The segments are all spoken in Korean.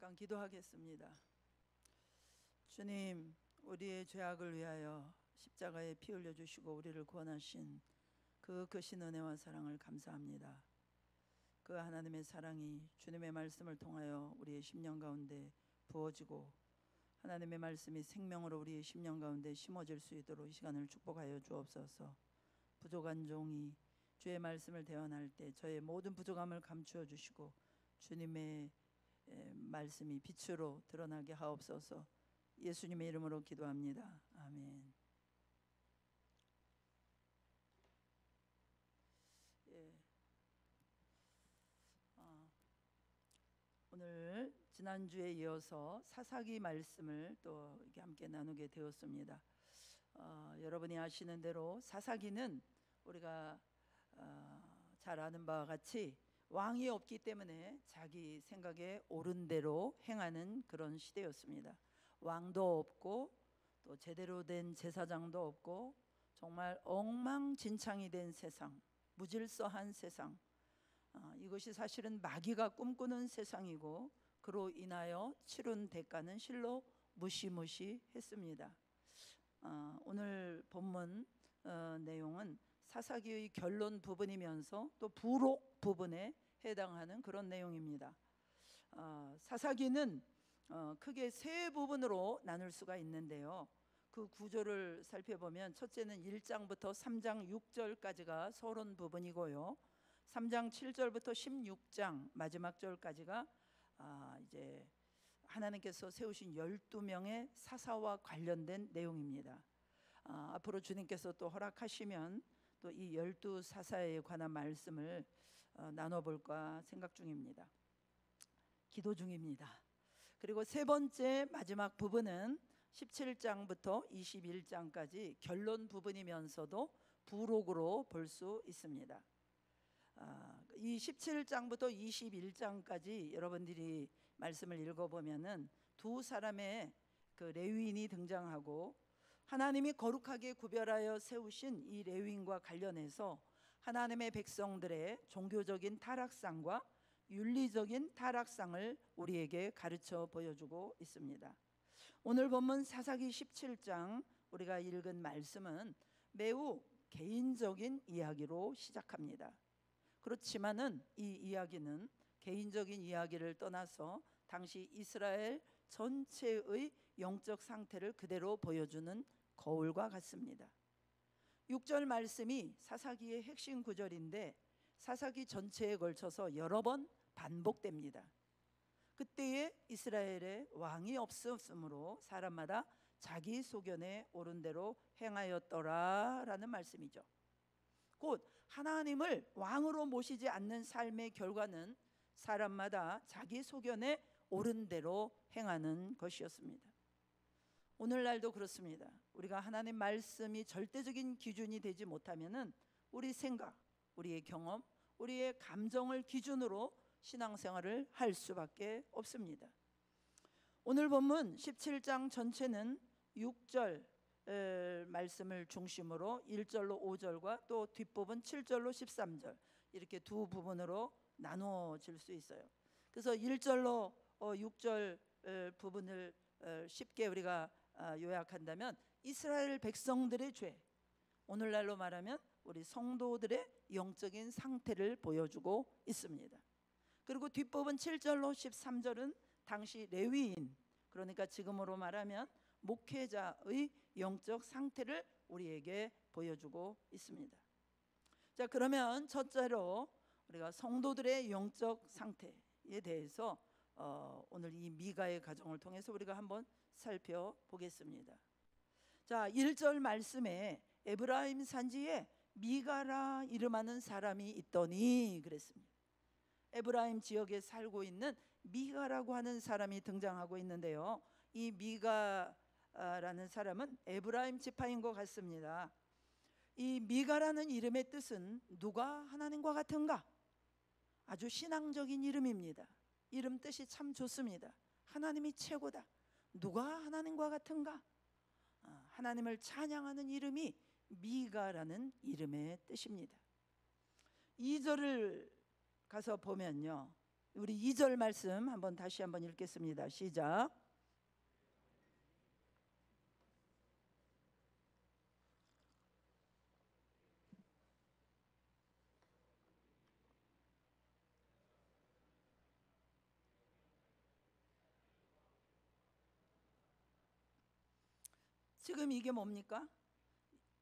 잠깐 기도하겠습니다. 주님, 우리의 죄악을 위하여 십자가에 피 흘려 주시고 우리를 구원하신 그 크신 은혜와 사랑을 감사합니다. 그 하나님의 사랑이 주님의 말씀을 통하여 우리의 심령 가운데 부어지고 하나님의 말씀이 생명으로 우리의 심령 가운데 심어질 수 있도록 이 시간을 축복하여 주옵소서. 부족한 종이 주의 말씀을 대언할 때 저의 모든 부족함을 감추어 주시고 주님의 말씀이 빛으로 드러나게 하옵소서. 예수님의 이름으로 기도합니다. 아멘. 오늘 지난주에 이어서 사사기 말씀을 또 이렇게 함께 나누게 되었습니다. 여러분이 아시는 대로 사사기는 우리가 잘 아는 바와 같이 왕이 없기 때문에 자기 생각에 옳은 대로 행하는 그런 시대였습니다. 왕도 없고 또 제대로 된 제사장도 없고 정말 엉망진창이 된 세상, 무질서한 세상, 이것이 사실은 마귀가 꿈꾸는 세상이고 그로 인하여 치른 대가는 실로 무시무시했습니다. 오늘 본문 내용은 사사기의 결론 부분이면서 또 부록 부분에 해당하는 그런 내용입니다. 사사기는 크게 세 부분으로 나눌 수가 있는데요. 그 구조를 살펴보면 첫째는 1장부터 3장 6절까지가 서론 부분이고요. 3장 7절부터 16장 마지막 절까지가 이제 하나님께서 세우신 12명의 사사와 관련된 내용입니다. 앞으로 주님께서 또 허락하시면 또 이 12사사에 관한 말씀을 나눠볼까 생각 중입니다. 기도 중입니다. 그리고 세 번째 마지막 부분은 17장부터 21장까지 결론 부분이면서도 부록으로 볼 수 있습니다. 이 17장부터 21장까지 여러분들이 말씀을 읽어보면은 두 사람의 그 레위인이 등장하고 하나님이 거룩하게 구별하여 세우신 이 레위인과 관련해서 하나님의 백성들의 종교적인 타락상과 윤리적인 타락상을 우리에게 가르쳐 보여주고 있습니다. 오늘 본문 사사기 17장 우리가 읽은 말씀은 매우 개인적인 이야기로 시작합니다. 그렇지만은 이 이야기는 개인적인 이야기를 떠나서 당시 이스라엘 전체의 영적 상태를 그대로 보여주는 거울과 같습니다. 6절 말씀이 사사기의 핵심 구절인데 사사기 전체에 걸쳐서 여러 번 반복됩니다. 그때에 이스라엘에 왕이 없었으므로 사람마다 자기 소견에 옳은 대로 행하였더라 라는 말씀이죠. 곧 하나님을 왕으로 모시지 않는 삶의 결과는 사람마다 자기 소견에 옳은 대로 행하는 것이었습니다. 오늘날도 그렇습니다. 우리가 하나님 말씀이 절대적인 기준이 되지 못하면은 우리 생각, 우리의 경험, 우리의 감정을 기준으로 신앙생활을 할 수밖에 없습니다. 오늘 본문 17장 전체는 6절 말씀을 중심으로 1절로 5절과 또 뒷부분 7절로 13절 이렇게 두 부분으로 나누어질 수 있어요. 그래서 1절로 6절 부분을 쉽게 우리가 요약한다면 이스라엘 백성들의 죄, 오늘날로 말하면 우리 성도들의 영적인 상태를 보여주고 있습니다. 그리고 뒷부분 7절로 13절은 당시 레위인, 그러니까 지금으로 말하면 목회자의 영적 상태를 우리에게 보여주고 있습니다. 자, 그러면 첫째로 우리가 성도들의 영적 상태에 대해서 오늘 이 미가의 가정을 통해서 우리가 한번 살펴보겠습니다. 자, 1절 말씀에 에브라임 산지에 미가라 이름하는 사람이 있더니 그랬습니다. 에브라임 지역에 살고 있는 미가라고 하는 사람이 등장하고 있는데요. 이 미가라는 사람은 에브라임 지파인 것 같습니다. 이 미가라는 이름의 뜻은 누가 하나님과 같은가? 아주 신앙적인 이름입니다. 이름 뜻이 참 좋습니다. 하나님이 최고다. 누가 하나님과 같은가? 하나님을 찬양하는 이름이 미가라는 이름의 뜻입니다. 2절을 가서 보면요, 우리 2절 말씀 한번 다시 한번 읽겠습니다. 시작. 지금 이게 뭡니까?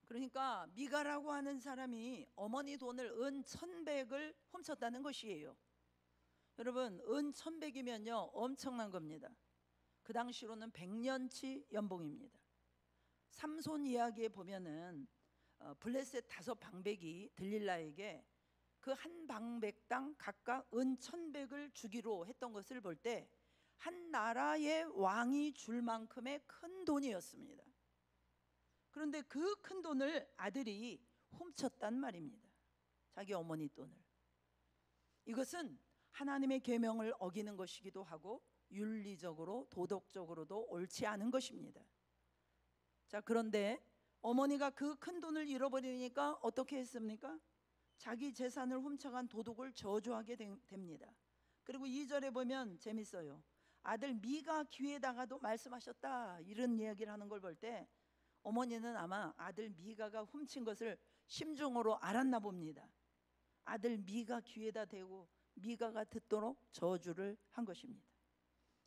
그러니까 미가라고 하는 사람이 어머니 돈을 은 1,100을 훔쳤다는 것이에요. 여러분, 은 1,100이면요 엄청난 겁니다. 그 당시로는 100년치 연봉입니다. 삼손 이야기에 보면은 블레셋 5방백이 들릴라에게 그 한 방백당 각각 은 1,100을 주기로 했던 것을 볼 때 한 나라의 왕이 줄 만큼의 큰 돈이었습니다. 그런데 그 큰 돈을 아들이 훔쳤단 말입니다. 자기 어머니 돈을. 이것은 하나님의 계명을 어기는 것이기도 하고 윤리적으로 도덕적으로도 옳지 않은 것입니다. 자, 그런데 어머니가 그 큰 돈을 잃어버리니까 어떻게 했습니까? 자기 재산을 훔쳐간 도둑을 저주하게 됩니다. 그리고 2절에 보면 재밌어요. 아들 미가 귀에다가도 말씀하셨다, 이런 이야기를 하는 걸 볼 때 어머니는 아마 아들 미가가 훔친 것을 심중으로 알았나 봅니다. 아들 미가 귀에다 대고 미가가 듣도록 저주를 한 것입니다.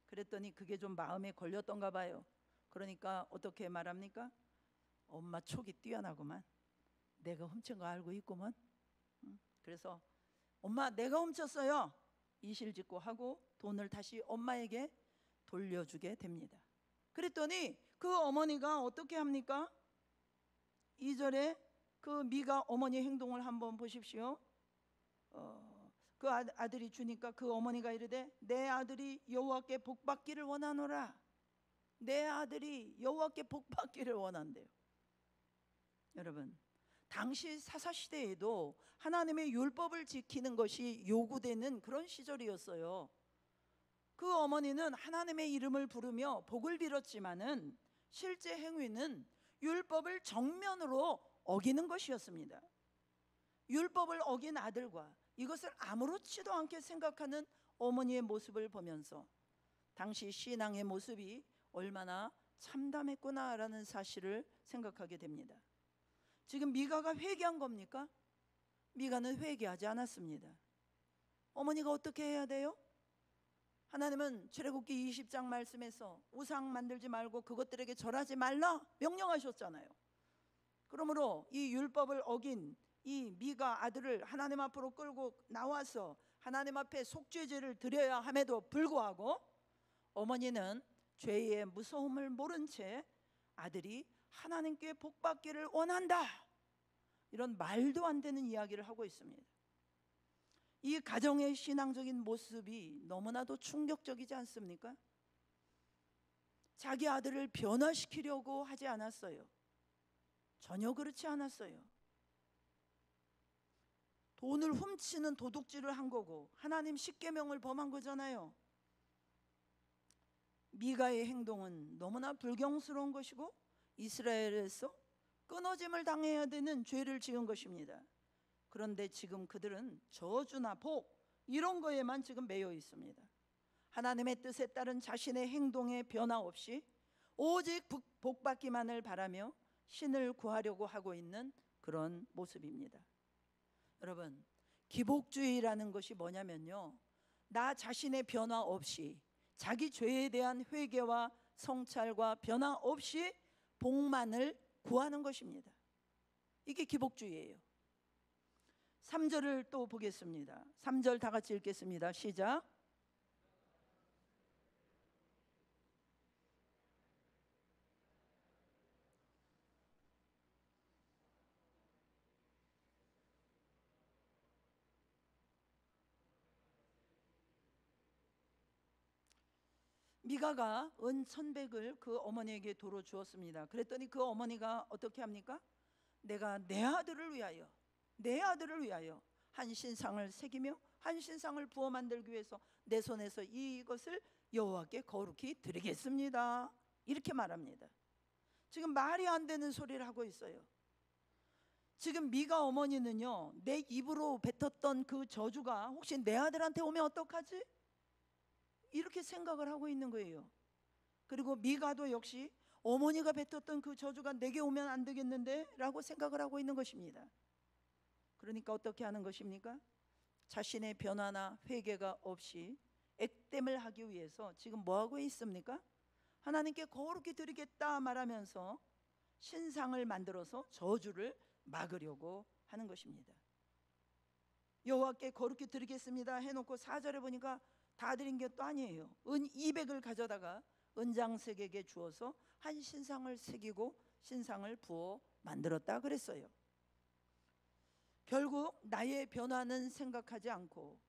그랬더니 그게 좀 마음에 걸렸던가 봐요. 그러니까 어떻게 말합니까? 엄마 촉이 뛰어나구만. 내가 훔친 거 알고 있구먼. 그래서 엄마 내가 훔쳤어요, 이실직고 하고 돈을 다시 엄마에게 돌려주게 됩니다. 그랬더니 그 어머니가 어떻게 합니까? 2절에 그 미가 어머니 행동을 한번 보십시오. 그 아들이 주니까 그 어머니가 이르되 내 아들이 여호와께 복받기를 원하노라. 내 아들이 여호와께 복받기를 원한대요. 여러분, 당시 사사시대에도 하나님의 율법을 지키는 것이 요구되는 그런 시절이었어요. 그 어머니는 하나님의 이름을 부르며 복을 빌었지만은 실제 행위는 율법을 정면으로 어기는 것이었습니다. 율법을 어긴 아들과 이것을 아무렇지도 않게 생각하는 어머니의 모습을 보면서 당시 신앙의 모습이 얼마나 참담했구나라는 사실을 생각하게 됩니다. 지금 미가가 회개한 겁니까? 미가는 회개하지 않았습니다. 어머니가 어떻게 해야 돼요? 하나님은 출애굽기 20장 말씀에서 우상 만들지 말고 그것들에게 절하지 말라 명령하셨잖아요. 그러므로 이 율법을 어긴 이 미가 아들을 하나님 앞으로 끌고 나와서 하나님 앞에 속죄제를 드려야 함에도 불구하고 어머니는 죄의 무서움을 모른 채 아들이 하나님께 복받기를 원한다, 이런 말도 안 되는 이야기를 하고 있습니다. 이 가정의 신앙적인 모습이 너무나도 충격적이지 않습니까? 자기 아들을 변화시키려고 하지 않았어요. 전혀 그렇지 않았어요. 돈을 훔치는 도둑질을 한 거고 하나님 십계명을 범한 거잖아요. 미가의 행동은 너무나 불경스러운 것이고 이스라엘에서 끊어짐을 당해야 되는 죄를 지은 것입니다. 그런데 지금 그들은 저주나 복 이런 거에만 지금 매여 있습니다. 하나님의 뜻에 따른 자신의 행동에 변화 없이 오직 복받기만을 바라며 신을 구하려고 하고 있는 그런 모습입니다. 여러분, 기복주의라는 것이 뭐냐면요, 나 자신의 변화 없이 자기 죄에 대한 회개와 성찰과 변화 없이 복만을 구하는 것입니다. 이게 기복주의예요. 3절을 또 보겠습니다. 3절 다 같이 읽겠습니다. 시작. 미가가 은 1,100을 그 어머니에게 도로 주었습니다. 그랬더니 그 어머니가 어떻게 합니까? 내가 내 아들을 위하여 한 신상을 새기며 한 신상을 부어 만들기 위해서 내 손에서 이것을 여호와께 거룩히 드리겠습니다, 이렇게 말합니다. 지금 말이 안 되는 소리를 하고 있어요. 지금 미가 어머니는요, 내 입으로 뱉었던 그 저주가 혹시 내 아들한테 오면 어떡하지? 이렇게 생각을 하고 있는 거예요. 그리고 미가도 역시 어머니가 뱉었던 그 저주가 내게 오면 안 되겠는데 라고 생각을 하고 있는 것입니다. 그러니까 어떻게 하는 것입니까? 자신의 변화나 회개가 없이 액땜을 하기 위해서 지금 뭐하고 있습니까? 하나님께 거룩히 드리겠다 말하면서 신상을 만들어서 저주를 막으려고 하는 것입니다. 여호와께 거룩히 드리겠습니다 해놓고 4절에 보니까 다 드린 게 또 아니에요. 은 200을 가져다가 은장색에게 주어서 한 신상을 새기고 신상을 부어 만들었다 그랬어요. 결국 나의 변화는 생각하지 않고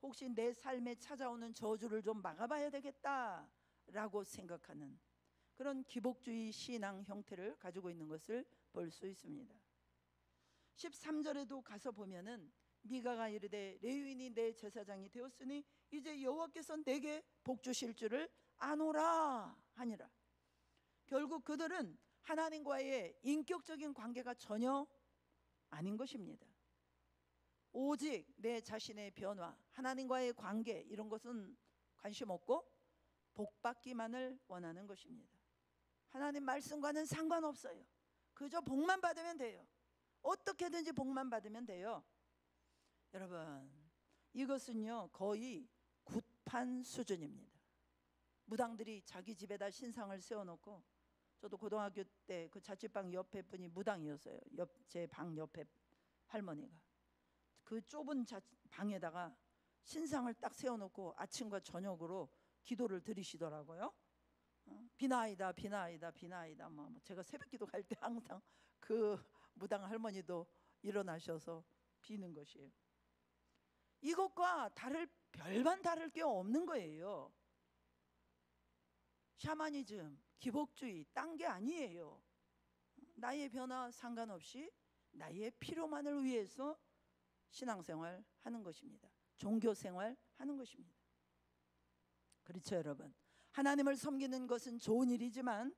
혹시 내 삶에 찾아오는 저주를 좀 막아봐야 되겠다라고 생각하는 그런 기복주의 신앙 형태를 가지고 있는 것을 볼 수 있습니다. 13절에도 가서 보면은 미가가 이르되 레위인이 내 제사장이 되었으니 이제 여호와께서 내게 복 주실 줄을 아노라 하니라. 결국 그들은 하나님과의 인격적인 관계가 전혀 아닌 것입니다. 오직 내 자신의 변화, 하나님과의 관계 이런 것은 관심 없고 복받기만을 원하는 것입니다. 하나님 말씀과는 상관없어요. 그저 복만 받으면 돼요. 어떻게든지 복만 받으면 돼요. 여러분, 이것은요 거의 굿판 수준입니다. 무당들이 자기 집에다 신상을 세워놓고, 저도 고등학교 때 그 자취방 옆에 분이 무당이었어요. 제 방 옆에 할머니가 그 좁은 방에다가 신상을 딱 세워놓고 아침과 저녁으로 기도를 드리시더라고요. 비나이다 비나이다 비나이다. 뭐 제가 새벽기도 갈 때 항상 그 무당 할머니도 일어나셔서 비는 것이에요. 이것과 별반 다를 게 없는 거예요. 샤머니즘, 기복주의 딴 게 아니에요. 나의 변화 상관없이 나의 필요만을 위해서 신앙생활 하는 것입니다. 종교생활 하는 것입니다. 그렇죠 여러분. 하나님을 섬기는 것은 좋은 일이지만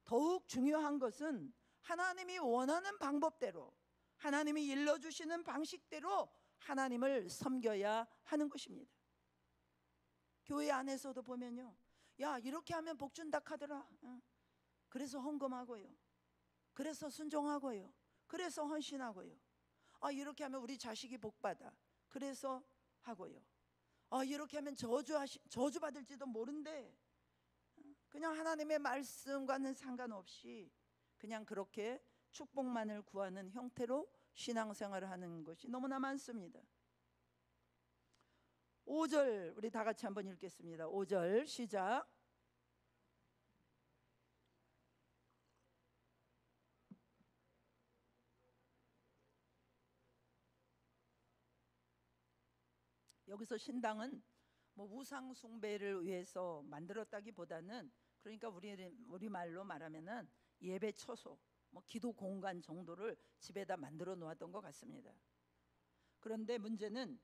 더욱 중요한 것은 하나님이 원하는 방법대로, 하나님이 일러주시는 방식대로 하나님을 섬겨야 하는 것입니다. 교회 안에서도 보면요, 야 이렇게 하면 복 준다 카더라. 그래서 헌금하고요, 그래서 순종하고요, 그래서 헌신하고요. 이렇게 하면 우리 자식이 복받아, 그래서 하고요. 이렇게 하면 저주 받을지도 모른대. 그냥 하나님의 말씀과는 상관없이 그냥 그렇게 축복만을 구하는 형태로 신앙생활을 하는 것이 너무나 많습니다. 5절 우리 다 같이 한번 읽겠습니다. 5절 시작. 여기서 신당은 뭐 우상 숭배를 위해서 만들었다기보다는, 그러니까 우리 말로 말하면은 예배 처소, 뭐 기도 공간 정도를 집에다 만들어 놓았던 것 같습니다. 그런데 문제는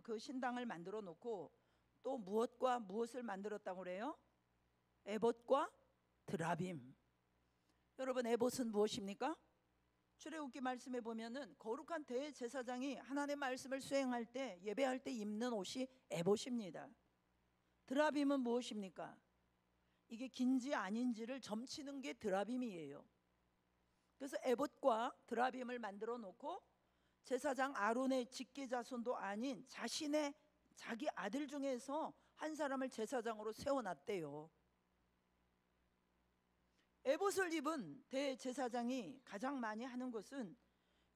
그 신당을 만들어 놓고 또 무엇과 무엇을 만들었다고 그래요? 에봇과 드라빔. 여러분, 에봇은 무엇입니까? 출애굽기 말씀에 보면은 거룩한 대제사장이 하나님의 말씀을 수행할 때, 예배할 때 입는 옷이 에봇입니다. 드라빔은 무엇입니까? 이게 긴지 아닌지를 점치는 게 드라빔이에요. 그래서 에봇과 드라빔을 만들어 놓고 제사장 아론의 직계자손도 아닌 자기 아들 중에서 한 사람을 제사장으로 세워놨대요. 에봇을 입은 대제사장이 가장 많이 하는 것은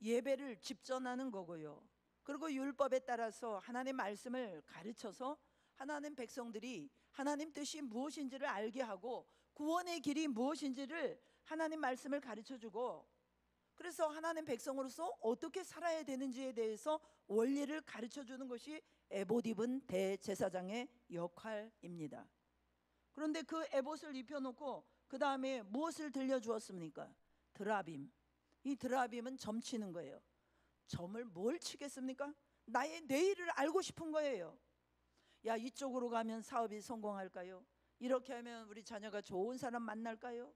예배를 집전하는 거고요. 그리고 율법에 따라서 하나님의 말씀을 가르쳐서 하나님 백성들이 하나님 뜻이 무엇인지를 알게 하고 구원의 길이 무엇인지를 하나님 말씀을 가르쳐주고, 그래서 하나님 백성으로서 어떻게 살아야 되는지에 대해서 원리를 가르쳐주는 것이 에봇 입은 대제사장의 역할입니다. 그런데 그 에봇을 입혀놓고 그 다음에 무엇을 들려주었습니까? 드라빔. 이 드라빔은 점치는 거예요. 점을 뭘 치겠습니까? 나의 내일을 알고 싶은 거예요. 야, 이쪽으로 가면 사업이 성공할까요? 이렇게 하면 우리 자녀가 좋은 사람 만날까요?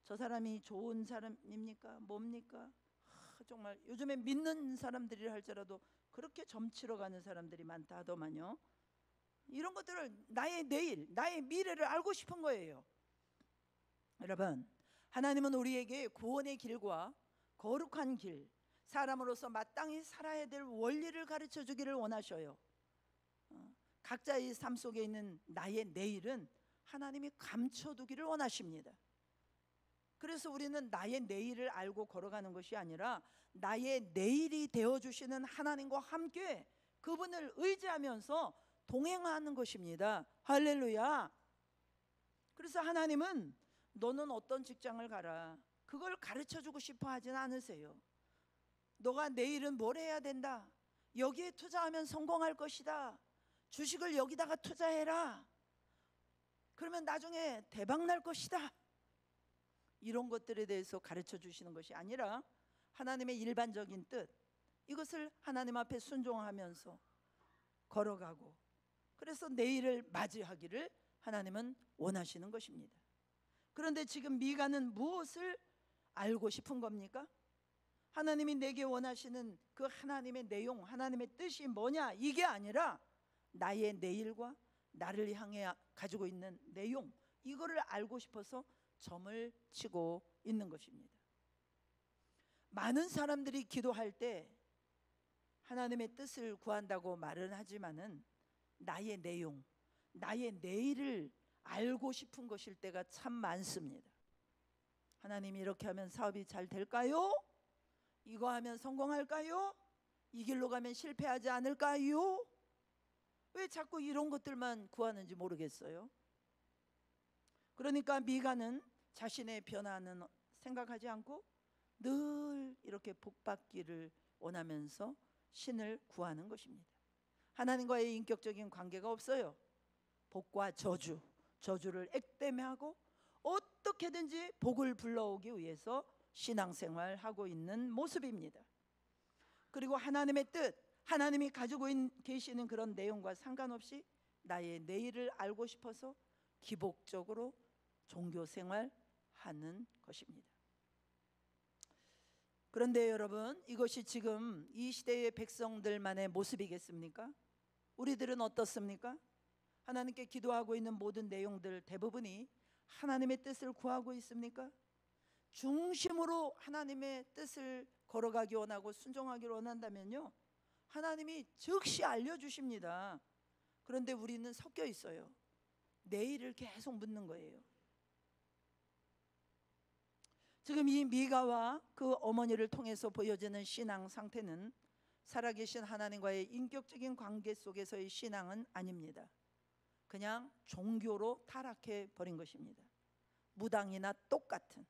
저 사람이 좋은 사람입니까? 뭡니까? 정말 요즘에 믿는 사람들이라 할지라도 그렇게 점치러 가는 사람들이 많다 하더만요. 이런 것들을 나의 내일, 나의 미래를 알고 싶은 거예요. 여러분, 하나님은 우리에게 구원의 길과 거룩한 길, 사람으로서 마땅히 살아야 될 원리를 가르쳐 주기를 원하셔요. 각자의 삶 속에 있는 나의 내일은 하나님이 감춰두기를 원하십니다. 그래서 우리는 나의 내일을 알고 걸어가는 것이 아니라 나의 내일이 되어주시는 하나님과 함께 그분을 의지하면서 동행하는 것입니다. 할렐루야. 그래서 하나님은 너는 어떤 직장을 가라, 그걸 가르쳐주고 싶어 하진 않으세요. 너가 내일은 뭘 해야 된다, 여기에 투자하면 성공할 것이다, 주식을 여기다가 투자해라, 그러면 나중에 대박 날 것이다, 이런 것들에 대해서 가르쳐 주시는 것이 아니라 하나님의 일반적인 뜻, 이것을 하나님 앞에 순종하면서 걸어가고, 그래서 내일을 맞이하기를 하나님은 원하시는 것입니다. 그런데 지금 미가는 무엇을 알고 싶은 겁니까? 하나님이 내게 원하시는 그 하나님의 내용, 하나님의 뜻이 뭐냐, 이게 아니라 나의 내일과 나를 향해 가지고 있는 내용, 이거를 알고 싶어서 점을 치고 있는 것입니다. 많은 사람들이 기도할 때 하나님의 뜻을 구한다고 말은 하지만은 나의 내용, 나의 내일을 알고 싶은 것일 때가 참 많습니다. 하나님, 이렇게 하면 사업이 잘 될까요? 이거 하면 성공할까요? 이 길로 가면 실패하지 않을까요? 왜 자꾸 이런 것들만 구하는지 모르겠어요. 그러니까 미가는 자신의 변화는 생각하지 않고 늘 이렇게 복받기를 원하면서 신을 구하는 것입니다. 하나님과의 인격적인 관계가 없어요. 복과 저주, 저주를 액땜하고 어떻게든지 복을 불러오기 위해서 신앙생활하고 있는 모습입니다. 그리고 하나님의 뜻, 하나님이 가지고 계시는 그런 내용과 상관없이 나의 내일을 알고 싶어서 기복적으로 종교생활하는 것입니다. 그런데 여러분, 이것이 지금 이 시대의 백성들만의 모습이겠습니까? 우리들은 어떻습니까? 하나님께 기도하고 있는 모든 내용들 대부분이 하나님의 뜻을 구하고 있습니까? 중심으로 하나님의 뜻을 걸어가기 원하고 순종하기를 원한다면요, 하나님이 즉시 알려주십니다. 그런데 우리는 섞여 있어요. 내일을 계속 묻는 거예요. 지금 이 미가와 그 어머니를 통해서 보여지는 신앙 상태는 살아계신 하나님과의 인격적인 관계 속에서의 신앙은 아닙니다. 그냥 종교로 타락해 버린 것입니다. 무당이나 똑같은,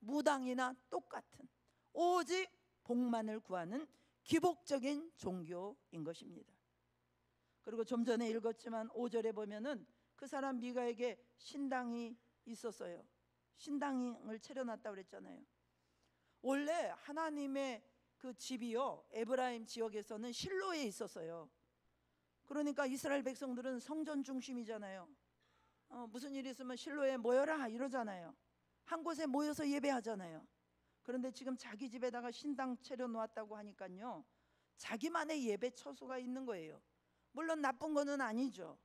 무당이나 똑같은 오직 복만을 구하는 기복적인 종교인 것입니다. 그리고 좀 전에 읽었지만 5절에 보면은 그 사람 미가에게 신당이 있었어요. 신당을 차려놨다고 그랬잖아요. 원래 하나님의 그 집이요, 에브라임 지역에서는 실로에 있었어요. 그러니까 이스라엘 백성들은 성전 중심이잖아요. 무슨 일이 있으면 실로에 모여라 이러잖아요. 한 곳에 모여서 예배하잖아요. 그런데 지금 자기 집에다가 신당 차려놓았다고 하니까요, 자기만의 예배 처소가 있는 거예요. 물론 나쁜 거는 아니죠.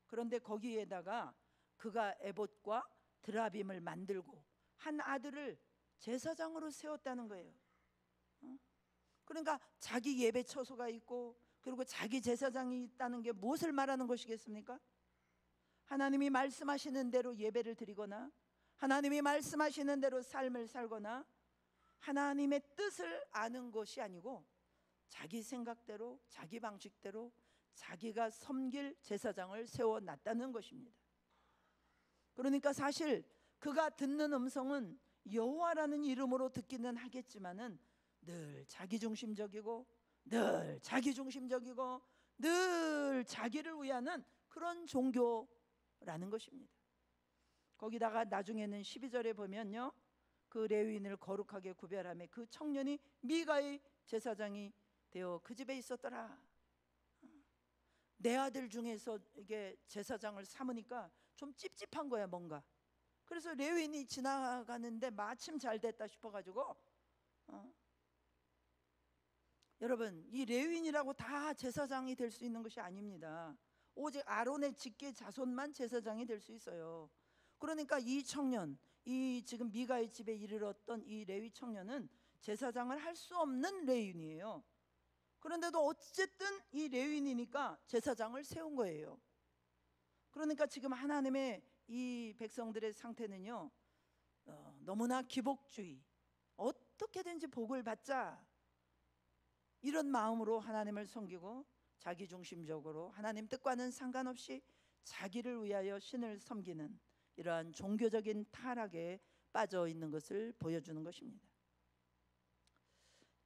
그런데 거기에다가 그가 에봇과 드라빔을 만들고 한 아들을 제사장으로 세웠다는 거예요. 그러니까 자기 예배 처소가 있고 그리고 자기 제사장이 있다는 게 무엇을 말하는 것이겠습니까? 하나님이 말씀하시는 대로 예배를 드리거나 하나님이 말씀하시는 대로 삶을 살거나 하나님의 뜻을 아는 것이 아니고 자기 생각대로 자기 방식대로 자기가 섬길 제사장을 세워놨다는 것입니다. 그러니까 사실 그가 듣는 음성은 여호와라는 이름으로 듣기는 하겠지만은 늘 자기중심적이고 늘 자기중심적이고 늘 자기를 위하는 그런 종교라는 것입니다. 거기다가 나중에는 12절에 보면요, 그 레위인을 거룩하게 구별하며 그 청년이 미가의 제사장이 되어 그 집에 있었더라. 내 아들 중에서 이게 제사장을 삼으니까 좀 찝찝한 거야 뭔가. 그래서 레위인이 지나가는데 마침 잘 됐다 싶어가지고 여러분, 이 레위인이라고 다 제사장이 될 수 있는 것이 아닙니다. 오직 아론의 직계 자손만 제사장이 될 수 있어요. 그러니까 이 청년, 이 지금 미가의 집에 이르렀던 이 레위 청년은 제사장을 할 수 없는 레위인이에요. 그런데도 어쨌든 이 레위인이니까 제사장을 세운 거예요. 그러니까 지금 하나님의 이 백성들의 상태는요, 너무나 기복주의, 어떻게든지 복을 받자, 이런 마음으로 하나님을 섬기고 자기중심적으로 하나님 뜻과는 상관없이 자기를 위하여 신을 섬기는 이러한 종교적인 타락에 빠져 있는 것을 보여주는 것입니다.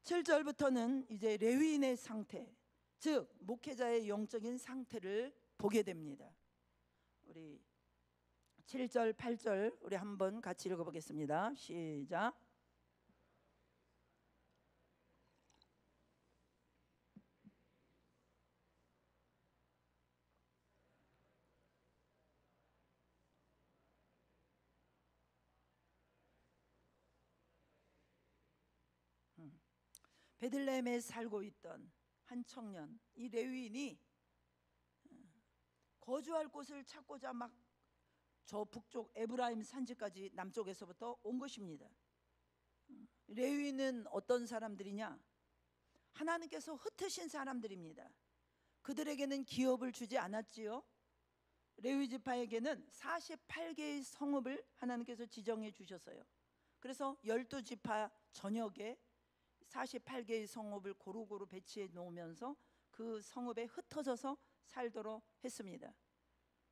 7절부터는 이제 레위인의 상태, 즉 목회자의 영적인 상태를 보게 됩니다. 우리 7절 8절 우리 한번 같이 읽어보겠습니다. 시작. 베들레헴에 살고 있던 한 청년, 이 레위인이 거주할 곳을 찾고자 막 저 북쪽 에브라임 산지까지 남쪽에서부터 온 것입니다. 레위인은 어떤 사람들이냐? 하나님께서 흩으신 사람들입니다. 그들에게는 기업을 주지 않았지요. 레위 지파에게는 48개의 성읍을 하나님께서 지정해 주셨어요. 그래서 12지파 전역에 48개의 성읍을 고루고루 배치해 놓으면서 그 성읍에 흩어져서 살도록 했습니다.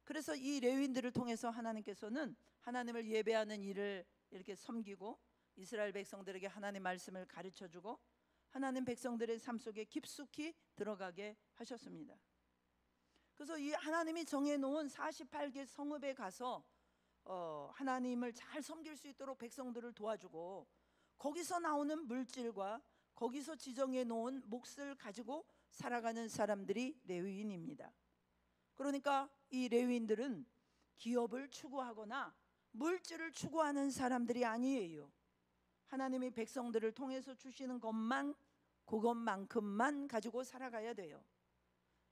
그래서 이 레위인들을 통해서 하나님께서는 하나님을 예배하는 일을 이렇게 섬기고 이스라엘 백성들에게 하나님 말씀을 가르쳐주고 하나님 백성들의 삶 속에 깊숙이 들어가게 하셨습니다. 그래서 이 하나님이 정해놓은 48개 성읍에 가서 하나님을 잘 섬길 수 있도록 백성들을 도와주고 거기서 나오는 물질과 거기서 지정해 놓은 몫을 가지고 살아가는 사람들이 레위인입니다. 그러니까 이 레위인들은 기업을 추구하거나 물질을 추구하는 사람들이 아니에요. 하나님이 백성들을 통해서 주시는 것만, 그것만큼만 가지고 살아가야 돼요.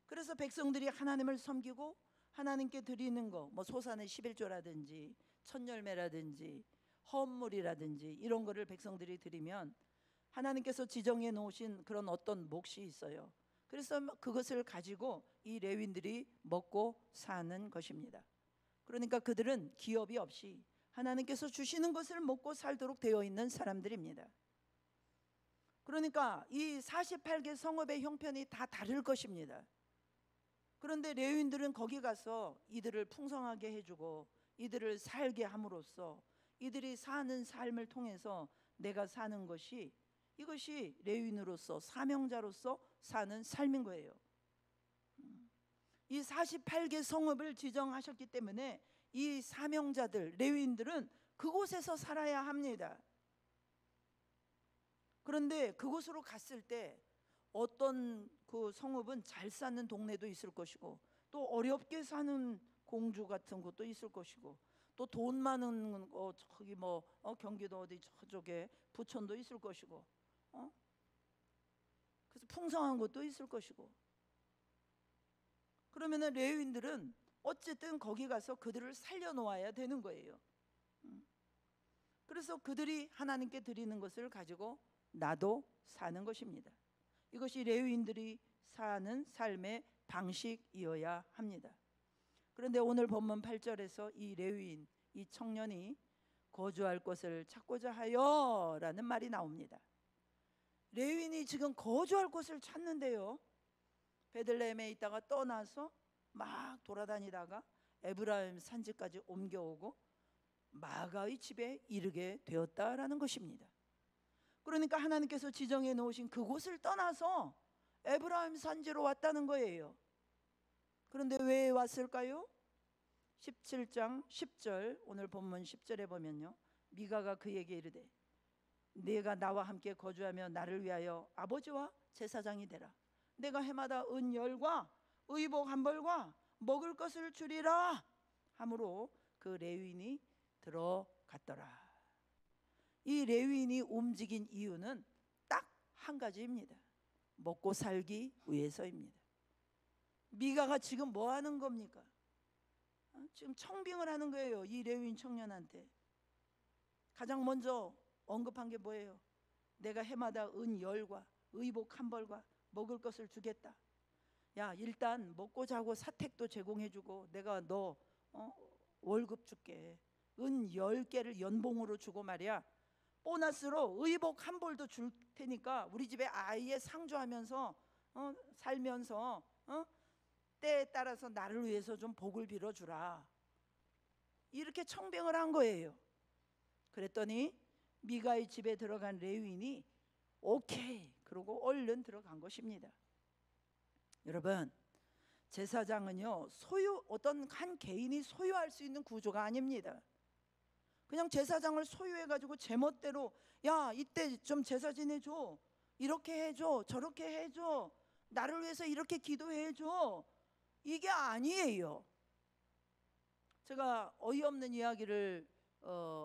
그래서 백성들이 하나님을 섬기고 하나님께 드리는 거, 뭐 소산의 11조라든지 첫열매라든지 헌물이라든지 이런 거를 백성들이 드리면 하나님께서 지정해 놓으신 그런 어떤 몫이 있어요. 그래서 그것을 가지고 이 레위인들이 먹고 사는 것입니다. 그러니까 그들은 기업이 없이 하나님께서 주시는 것을 먹고 살도록 되어 있는 사람들입니다. 그러니까 이 48개 성읍의 형편이 다 다를 것입니다. 그런데 레위인들은 거기 가서 이들을 풍성하게 해주고 이들을 살게 함으로써 이들이 사는 삶을 통해서 내가 사는 것이, 이것이 레위인으로서 사명자로서 사는 삶인 거예요. 이 48개 성읍을 지정하셨기 때문에 이 사명자들 레위인들은 그곳에서 살아야 합니다. 그런데 그곳으로 갔을 때 어떤 그 성읍은 잘 사는 동네도 있을 것이고 또 어렵게 사는 공주 같은 곳도 있을 것이고 또 돈 많은 저기 경기도 어디 저쪽에 부천도 있을 것이고 그래서 풍성한 곳도 있을 것이고, 그러면은 레위인들은 어쨌든 거기 가서 그들을 살려놓아야 되는 거예요. 그래서 그들이 하나님께 드리는 것을 가지고 나도 사는 것입니다. 이것이 레위인들이 사는 삶의 방식이어야 합니다. 그런데 오늘 본문 8절에서 이 레위인, 이 청년이 거주할 곳을 찾고자 하여 라는 말이 나옵니다. 레위인이 지금 거주할 곳을 찾는데요, 베들레헴에 있다가 떠나서 막 돌아다니다가 에브라임 산지까지 옮겨오고 마가의 집에 이르게 되었다라는 것입니다. 그러니까 하나님께서 지정해 놓으신 그곳을 떠나서 에브라임 산지로 왔다는 거예요. 그런데 왜 왔을까요? 17장 10절 오늘 본문 10절에 보면요, 미가가 그에게 이르되 네가 나와 함께 거주하며 나를 위하여 아버지와 제사장이 되라. 내가 해마다 은열과 의복 한 벌과 먹을 것을 주리라 하므로 그 레위인이 들어갔더라. 이 레위인이 움직인 이유는 딱 한 가지입니다. 먹고 살기 위해서입니다. 미가가 지금 뭐 하는 겁니까? 지금 청빙을 하는 거예요. 이 레위인 청년한테 가장 먼저 언급한 게 뭐예요? 내가 해마다 은 10과 의복 한 벌과 먹을 것을 주겠다. 야, 일단 먹고 자고 사택도 제공해주고 내가 너 월급 줄게. 은 10개를 연봉으로 주고 말이야, 보너스로 의복 한 벌도 줄 테니까 우리 집에 아예 상주하면서 살면서 때에 따라서 나를 위해서 좀 복을 빌어주라. 이렇게 청빙을 한 거예요. 그랬더니 미가의 집에 들어간 레위인이 오케이 그러고 얼른 들어간 것입니다. 여러분, 제사장은요 어떤 한 개인이 소유할 수 있는 구조가 아닙니다. 그냥 제사장을 소유해가지고 제멋대로 야 이때 좀 제사 지내줘, 이렇게 해줘, 저렇게 해줘, 나를 위해서 이렇게 기도해줘, 이게 아니에요. 제가 어이없는 이야기를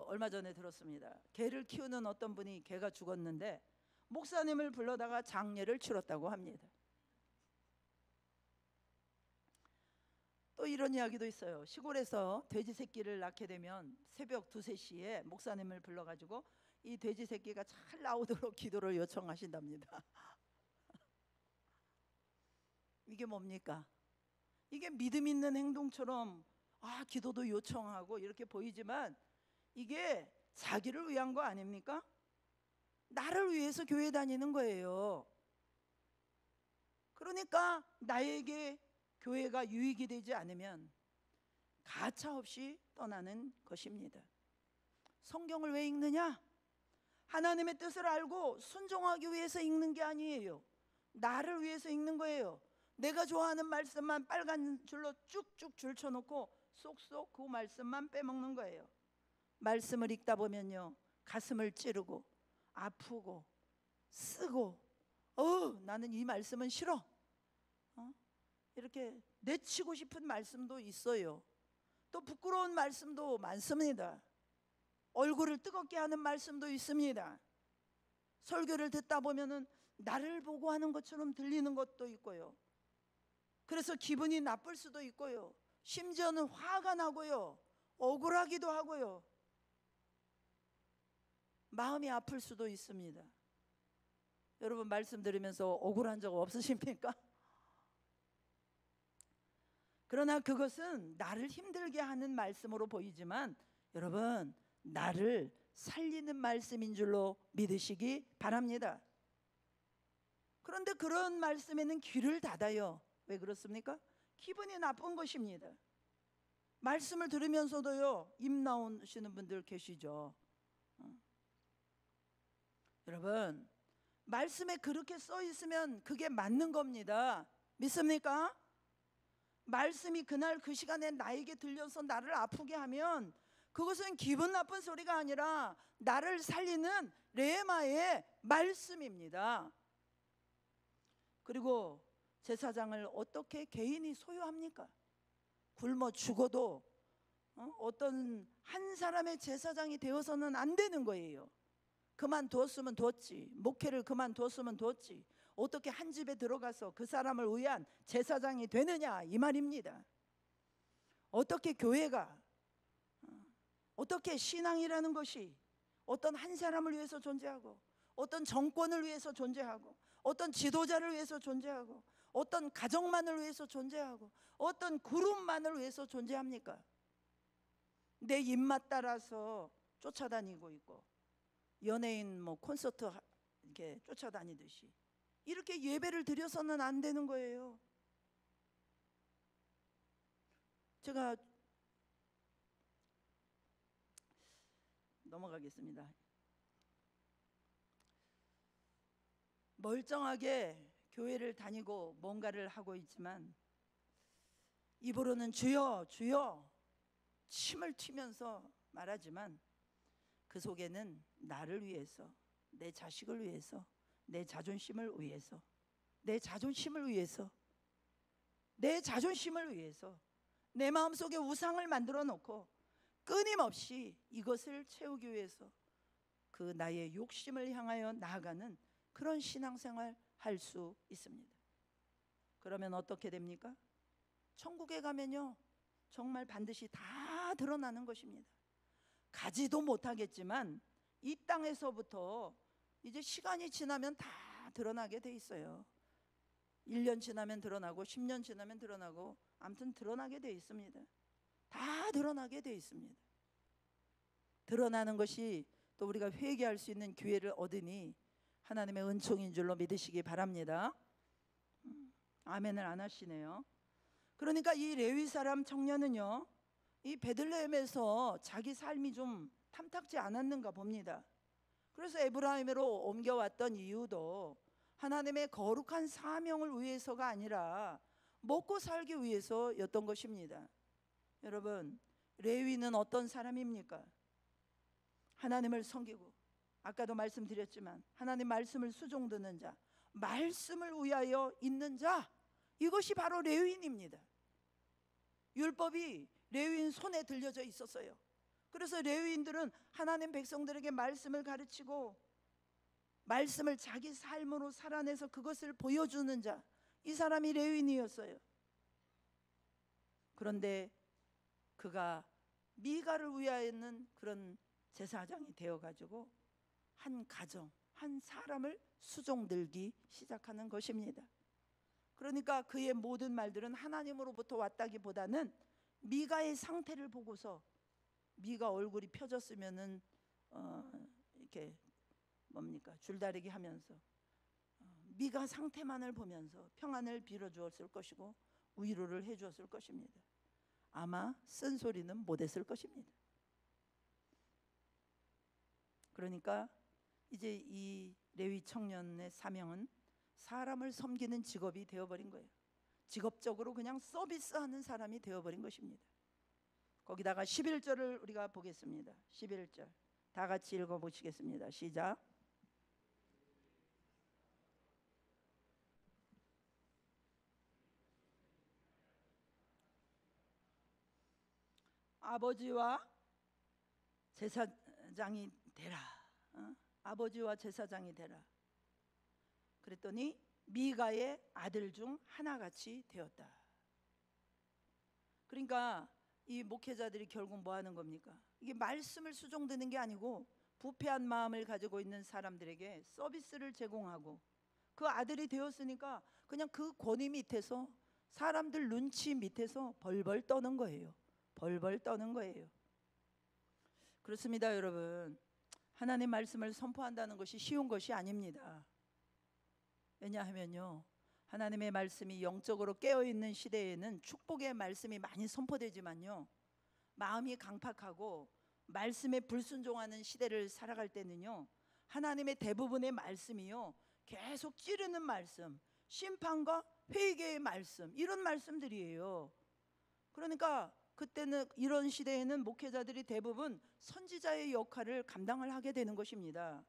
얼마 전에 들었습니다. 개를 키우는 어떤 분이 개가 죽었는데 목사님을 불러다가 장례를 치렀다고 합니다. 또 이런 이야기도 있어요. 시골에서 돼지 새끼를 낳게 되면 새벽 2, 3시에 목사님을 불러가지고 이 돼지 새끼가 잘 나오도록 기도를 요청하신답니다. 이게 뭡니까? 이게 믿음 있는 행동처럼 기도도 요청하고 이렇게 보이지만 이게 자기를 위한 거 아닙니까? 나를 위해서 교회 다니는 거예요. 그러니까 나에게 교회가 유익이 되지 않으면 가차없이 떠나는 것입니다. 성경을 왜 읽느냐? 하나님의 뜻을 알고 순종하기 위해서 읽는 게 아니에요. 나를 위해서 읽는 거예요. 내가 좋아하는 말씀만 빨간 줄로 쭉쭉 줄쳐놓고 쏙쏙 그 말씀만 빼먹는 거예요. 말씀을 읽다 보면요 가슴을 찌르고 아프고 쓰고 나는 이 말씀은 싫어, 이렇게 내치고 싶은 말씀도 있어요. 또 부끄러운 말씀도 많습니다. 얼굴을 뜨겁게 하는 말씀도 있습니다. 설교를 듣다 보면은 나를 보고 하는 것처럼 들리는 것도 있고요. 그래서 기분이 나쁠 수도 있고요. 심지어는 화가 나고요. 억울하기도 하고요. 마음이 아플 수도 있습니다. 여러분 말씀 들으면서 억울한 적 없으십니까? 그러나 그것은 나를 힘들게 하는 말씀으로 보이지만 여러분 나를 살리는 말씀인 줄로 믿으시기 바랍니다. 그런데 그런 말씀에는 귀를 닫아요. 왜 그렇습니까? 기분이 나쁜 것입니다. 말씀을 들으면서도요 입 나오시는 분들 계시죠. 여러분 말씀에 그렇게 써 있으면 그게 맞는 겁니다. 믿습니까? 말씀이 그날 그 시간에 나에게 들려서 나를 아프게 하면 그것은 기분 나쁜 소리가 아니라 나를 살리는 레마의 말씀입니다. 그리고 제사장을 어떻게 개인이 소유합니까? 굶어 죽어도 어떤 한 사람의 제사장이 되어서는 안 되는 거예요. 그만두었으면 뒀지, 목회를 그만두었으면 뒀지, 어떻게 한 집에 들어가서 그 사람을 위한 제사장이 되느냐 이 말입니다. 어떻게 교회가, 어떻게 신앙이라는 것이 어떤 한 사람을 위해서 존재하고 어떤 정권을 위해서 존재하고 어떤 지도자를 위해서 존재하고 어떤 가정만을 위해서 존재하고 어떤 그룹만을 위해서 존재합니까? 내 입맛 따라서 쫓아다니고 있고 연예인 콘서트 이렇게 쫓아다니듯이 이렇게 예배를 드려서는 안 되는 거예요. 제가 넘어가겠습니다. 멀쩡하게 교회를 다니고 뭔가를 하고 있지만 입으로는 주여 주여 침을 튀면서 말하지만 그 속에는 나를 위해서, 내 자식을 위해서, 내 자존심을 위해서, 내 자존심을 위해서, 내 자존심을 위해서 내 마음속에 우상을 만들어 놓고 끊임없이 이것을 채우기 위해서 그 나의 욕심을 향하여 나아가는 그런 신앙생활 할 수 있습니다. 그러면 어떻게 됩니까? 천국에 가면요 정말 반드시 다 드러나는 것입니다. 가지도 못하겠지만 이 땅에서부터 이제 시간이 지나면 다 드러나게 돼 있어요. 1년 지나면 드러나고 10년 지나면 드러나고 아무튼 드러나게 돼 있습니다. 다 드러나게 돼 있습니다. 드러나는 것이 또 우리가 회개할 수 있는 기회를 얻으니 하나님의 은총인 줄로 믿으시기 바랍니다. 아멘을 안 하시네요. 그러니까 이 레위 사람 청년은요 이 베들레헴에서 자기 삶이 좀 탐탁지 않았는가 봅니다. 그래서 에브라임으로 옮겨왔던 이유도 하나님의 거룩한 사명을 위해서가 아니라 먹고 살기 위해서였던 것입니다. 여러분, 레위는 어떤 사람입니까? 하나님을 섬기고, 아까도 말씀드렸지만 하나님 말씀을 수종 듣는 자, 말씀을 위하여 있는 자, 이것이 바로 레위인입니다. 율법이 레위인 손에 들려져 있었어요. 그래서 레위인들은 하나님 백성들에게 말씀을 가르치고 말씀을 자기 삶으로 살아내서 그것을 보여주는 자, 이 사람이 레위인이었어요. 그런데 그가 미가를 위하여는 그런 제사장이 되어가지고 한 가정, 한 사람을 수종들기 시작하는 것입니다. 그러니까 그의 모든 말들은 하나님으로부터 왔다기보다는 미가의 상태를 보고서, 미가 얼굴이 펴졌으면은 이렇게 뭡니까 줄다리기 하면서 미가 상태만을 보면서 평안을 빌어주었을 것이고 위로를 해주었을 것입니다. 아마 쓴소리는 못했을 것입니다. 그러니까 이제 이 레위 청년의 사명은 사람을 섬기는 직업이 되어버린 거예요. 직업적으로 그냥 서비스하는 사람이 되어버린 것입니다. 거기다가 11절을 우리가 보겠습니다. 11절 다 같이 읽어보시겠습니다. 시작. 아버지와 제사장이 되라. 아버지와 제사장이 되라. 그랬더니 미가의 아들 중 하나같이 되었다. 그러니까 이 목회자들이 결국 뭐 하는 겁니까? 이게 말씀을 수종드는 게 아니고 부패한 마음을 가지고 있는 사람들에게 서비스를 제공하고, 그 아들이 되었으니까 그냥 그 권위 밑에서 사람들 눈치 밑에서 벌벌 떠는 거예요. 벌벌 떠는 거예요. 그렇습니다, 여러분. 하나님 말씀을 선포한다는 것이 쉬운 것이 아닙니다. 왜냐하면요, 하나님의 말씀이 영적으로 깨어있는 시대에는 축복의 말씀이 많이 선포되지만요, 마음이 강팍하고 말씀에 불순종하는 시대를 살아갈 때는요, 하나님의 대부분의 말씀이요 계속 찌르는 말씀, 심판과 회개의 말씀, 이런 말씀들이에요. 그러니까 그때는, 이런 시대에는 목회자들이 대부분 선지자의 역할을 감당을 하게 되는 것입니다.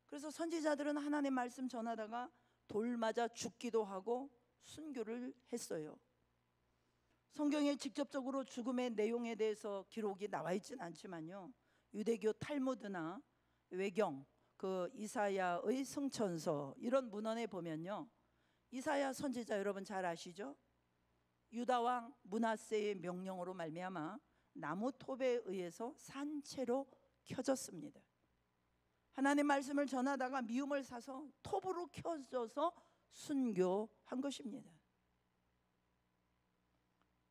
그래서 선지자들은 하나님의 말씀 전하다가 돌 맞아 죽기도 하고 순교를 했어요. 성경에 직접적으로 죽음의 내용에 대해서 기록이 나와 있지는 않지만요, 유대교 탈무드나 외경, 그 이사야의 성천서 이런 문헌에 보면요, 이사야 선지자 여러분 잘 아시죠? 유다 왕 므낫세의 명령으로 말미암아 나무 톱에 의해서 산채로 켜졌습니다. 하나님 말씀을 전하다가 미움을 사서 톱으로 켜져서 순교한 것입니다.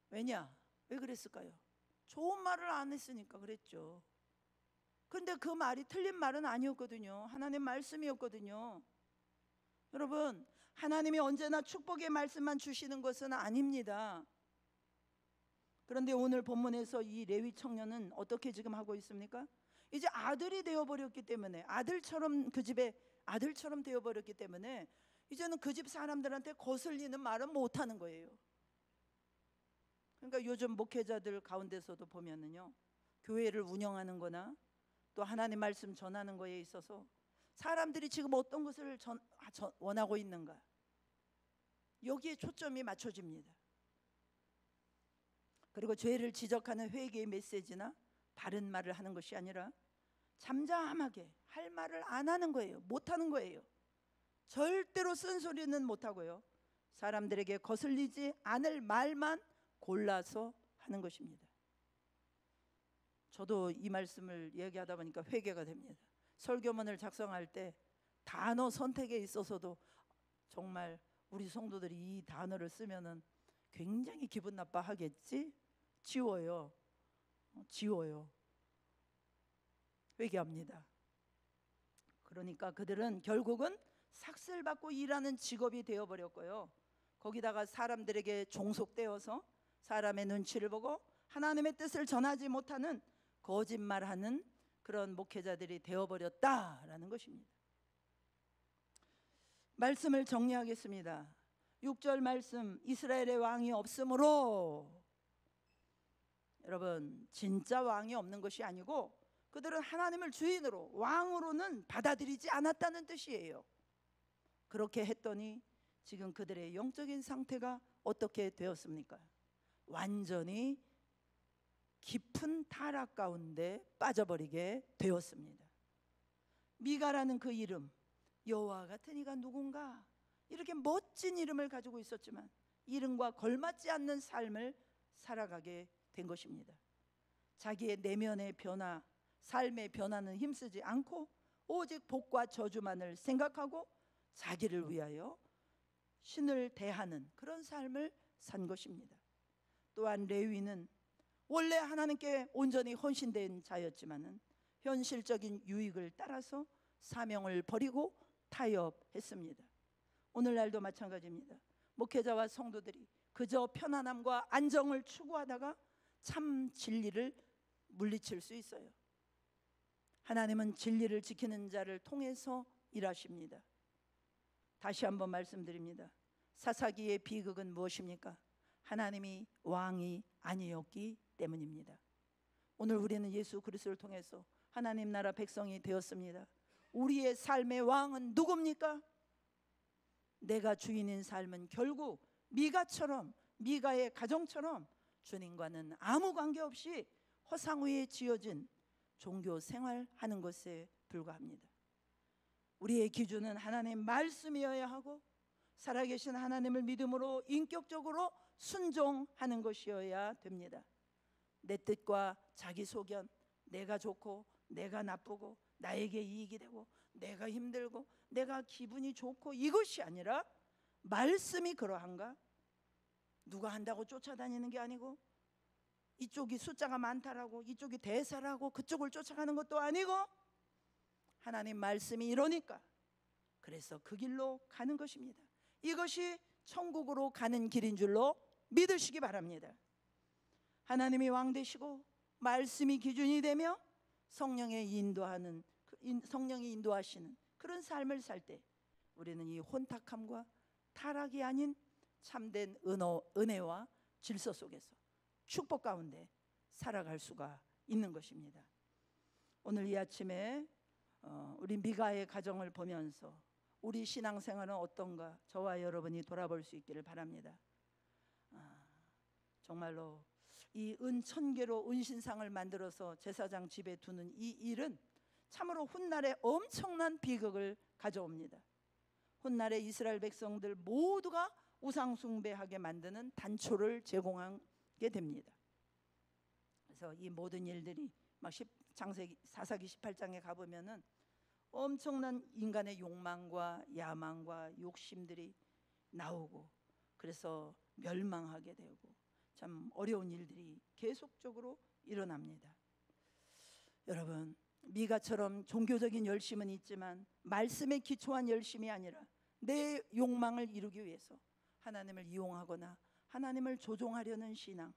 왜냐? 왜 그랬을까요? 좋은 말을 안 했으니까 그랬죠. 근데 그 말이 틀린 말은 아니었거든요. 하나님 말씀이었거든요. 여러분, 하나님이 언제나 축복의 말씀만 주시는 것은 아닙니다. 그런데 오늘 본문에서 이 레위 청년은 어떻게 지금 하고 있습니까? 이제 아들이 되어버렸기 때문에, 아들처럼, 그 집의 아들처럼 되어버렸기 때문에 이제는 그 집 사람들한테 거슬리는 말은 못하는 거예요. 그러니까 요즘 목회자들 가운데서도 보면은요, 교회를 운영하는 거나 또 하나님 말씀 전하는 거에 있어서 사람들이 지금 어떤 것을 원하고 있는가, 여기에 초점이 맞춰집니다. 그리고 죄를 지적하는 회개의 메시지나 바른 말을 하는 것이 아니라 잠잠하게 할 말을 안 하는 거예요. 못 하는 거예요. 절대로 쓴소리는 못 하고요, 사람들에게 거슬리지 않을 말만 골라서 하는 것입니다. 저도 이 말씀을 얘기하다 보니까 회개가 됩니다. 설교문을 작성할 때 단어 선택에 있어서도 정말 우리 성도들이 이 단어를 쓰면은 굉장히 기분 나빠하겠지? 지워요. 지워요. 회개합니다. 그러니까 그들은 결국은 삭슬받고 일하는 직업이 되어버렸고요. 거기다가 사람들에게 종속되어서 사람의 눈치를 보고 하나님의 뜻을 전하지 못하는 거짓말하는 그런 목회자들이 되어버렸다라는 것입니다. 말씀을 정리하겠습니다. 6절 말씀, 이스라엘의 왕이 없으므로, 여러분 진짜 왕이 없는 것이 아니고 그들은 하나님을 주인으로 왕으로는 받아들이지 않았다는 뜻이에요. 그렇게 했더니 지금 그들의 영적인 상태가 어떻게 되었습니까? 완전히 깊은 타락 가운데 빠져버리게 되었습니다. 미가라는 그 이름, 여호와 같은 이가 누군가, 이렇게 멋진 이름을 가지고 있었지만 이름과 걸맞지 않는 삶을 살아가게 된 것입니다. 자기의 내면의 변화, 삶의 변화는 힘쓰지 않고 오직 복과 저주만을 생각하고 자기를 위하여 신을 대하는 그런 삶을 산 것입니다. 또한 레위는 원래 하나님께 온전히 헌신된 자였지만은 현실적인 유익을 따라서 사명을 버리고 타협했습니다. 오늘날도 마찬가지입니다. 목회자와 성도들이 그저 편안함과 안정을 추구하다가 참 진리를 물리칠 수 있어요. 하나님은 진리를 지키는 자를 통해서 일하십니다. 다시 한번 말씀드립니다. 사사기의 비극은 무엇입니까? 하나님이 왕이 아니었기 때문입니다. 오늘 우리는 예수 그리스도를 통해서 하나님 나라 백성이 되었습니다. 우리의 삶의 왕은 누굽니까? 내가 주인인 삶은 결국 미가처럼, 미가의 가정처럼 주님과는 아무 관계없이 허상 위에 지어진 종교 생활하는 것에 불과합니다. 우리의 기준은 하나님의 말씀이어야 하고 살아계신 하나님을 믿음으로 인격적으로 순종하는 것이어야 됩니다. 내 뜻과 자기 소견, 내가 좋고 내가 나쁘고 나에게 이익이 되고 내가 힘들고 내가 기분이 좋고 이것이 아니라 말씀이 그러한가? 누가 한다고 쫓아다니는 게 아니고 이쪽이 숫자가 많다라고 이쪽이 대사라고 그쪽을 쫓아가는 것도 아니고 하나님 말씀이 이러니까 그래서 그 길로 가는 것입니다. 이것이 천국으로 가는 길인 줄로 믿으시기 바랍니다. 하나님이 왕 되시고 말씀이 기준이 되며 성령이 인도하시는 그런 삶을 살 때 우리는 이 혼탁함과 타락이 아닌 참된 은혜와 질서 속에서 축복 가운데 살아갈 수가 있는 것입니다. 오늘 이 아침에 우리 미가의 가정을 보면서 우리 신앙생활은 어떤가 저와 여러분이 돌아볼 수 있기를 바랍니다. 정말로 이 은천개로 은신상을 만들어서 제사장 집에 두는 이 일은 참으로 훗날에 엄청난 비극을 가져옵니다. 훗날에 이스라엘 백성들 모두가 우상 숭배하게 만드는 단초를 제공하게 됩니다. 그래서 이 모든 일들이 막 창세기 사사기 18장에 가보면은 엄청난 인간의 욕망과 야망과 욕심들이 나오고 그래서 멸망하게 되고 참 어려운 일들이 계속적으로 일어납니다. 여러분, 미가처럼 종교적인 열심은 있지만 말씀에 기초한 열심이 아니라 내 욕망을 이루기 위해서 하나님을 이용하거나 하나님을 조종하려는 신앙,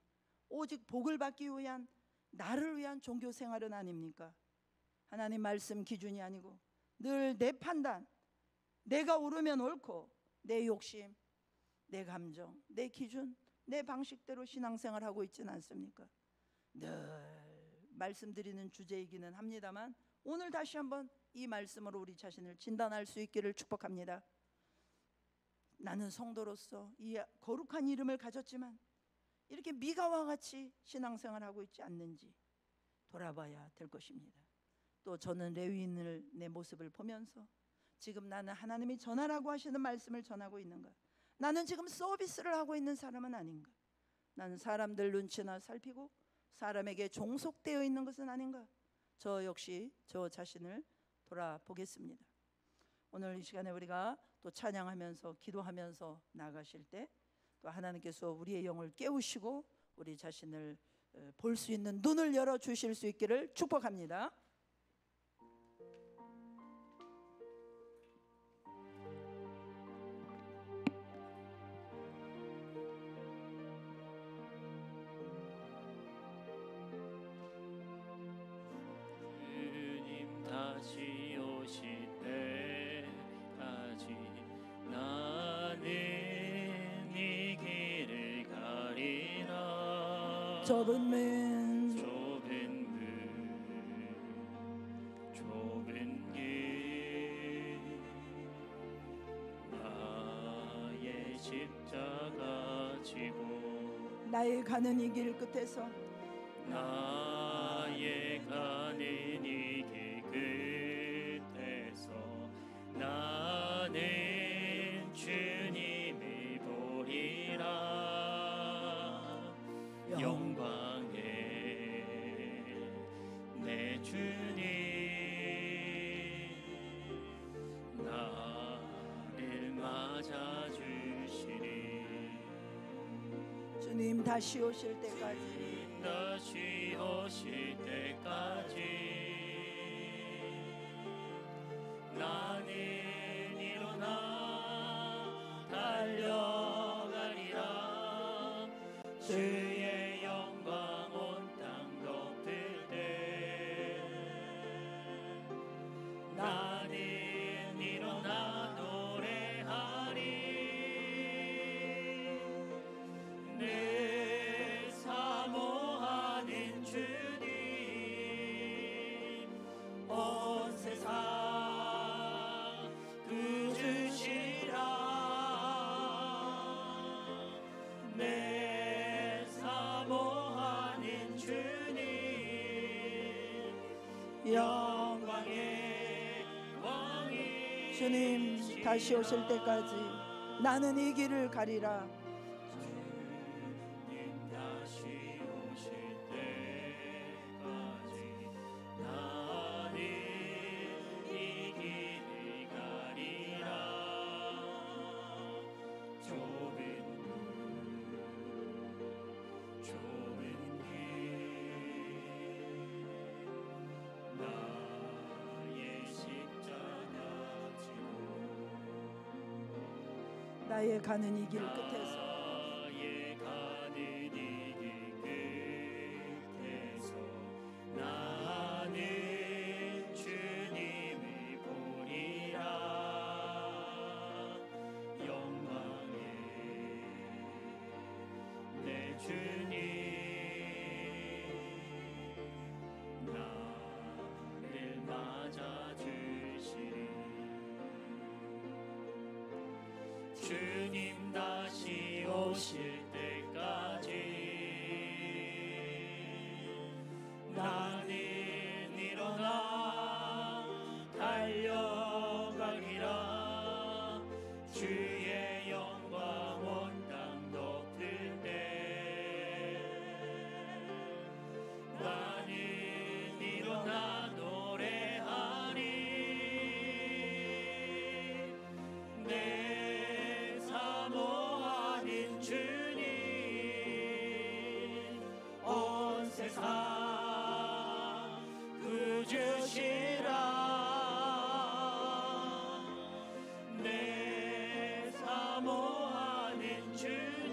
오직 복을 받기 위한 나를 위한 종교 생활은 아닙니까? 하나님 말씀 기준이 아니고 늘 내 판단, 내가 옳으면 옳고 내 욕심, 내 감정, 내 기준, 내 방식대로 신앙생활 하고 있지는 않습니까? 늘 말씀드리는 주제이기는 합니다만 오늘 다시 한번 이 말씀으로 우리 자신을 진단할 수 있기를 축복합니다. 나는 성도로서 이 거룩한 이름을 가졌지만 이렇게 미가와 같이 신앙생활하고 있지 않는지 돌아봐야 될 것입니다. 또 저는 레위인을 내 모습을 보면서 지금 나는 하나님이 전하라고 하시는 말씀을 전하고 있는가? 나는 지금 서비스를 하고 있는 사람은 아닌가? 나는 사람들 눈치나 살피고 사람에게 종속되어 있는 것은 아닌가? 저 역시 저 자신을 돌아보겠습니다. 오늘 이 시간에 우리가 또 찬양하면서 기도하면서 나가실 때 또 하나님께서 우리의 영을 깨우시고 우리 자신을 볼 수 있는 눈을 열어 주실 수 있기를 축복합니다. 주님 다시 오실 때까지 나는 이 길을 가리라. 좁은 문 좁은 길 나의 십자가 지고 나의 가는 이 길 끝에서 나의 가는 이 길 끝에서 나는 주님을 보리라. 영광의 내 주님 나를 맞아주시리. 주님 다시 오실 때까지 다시 오실 때까지 나는 일어나 달려가리라. 주의 영광 온 땅 덮을 때 나는 일어나 노래하리. 내 사모하는 주님 온 세상 구주시라. 내 사모하는 주님 영광의 왕이 주님 다시 오실 때까지 나는 이 길을 가리라. 주님 다시 오실 때까지 나는 이 길을 가리라. 좁은 길 나의 십자가 지고 나의 가는 이 길 끝에서 나의 가는 이 길 끝에서 나는 주님을 보리라. 영광의 내 주님 나를 맞아주시리. 주님 다시 오실 때까지 나는 일어나 달려가리라. 주의 영광 온 땅 덮을 때 나는 일어나 노래하리. 내 사모하는 주님 온 세상 구주시라. 내 사모하는 주님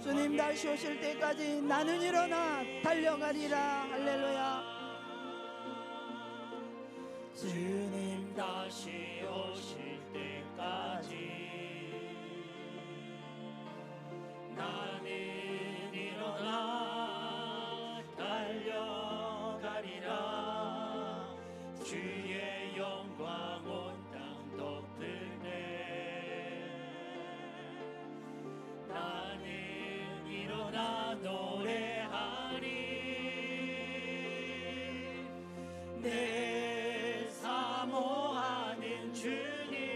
주님 다시 오실 때까지 나는 일어나 달려가리라. 할렐루야. 주님 다시 오실 때까지 나는 일어나 달려가리라. 주의 영광 온 땅 덮을 때 나는 일어나 노래하리. 내 사모하는 주님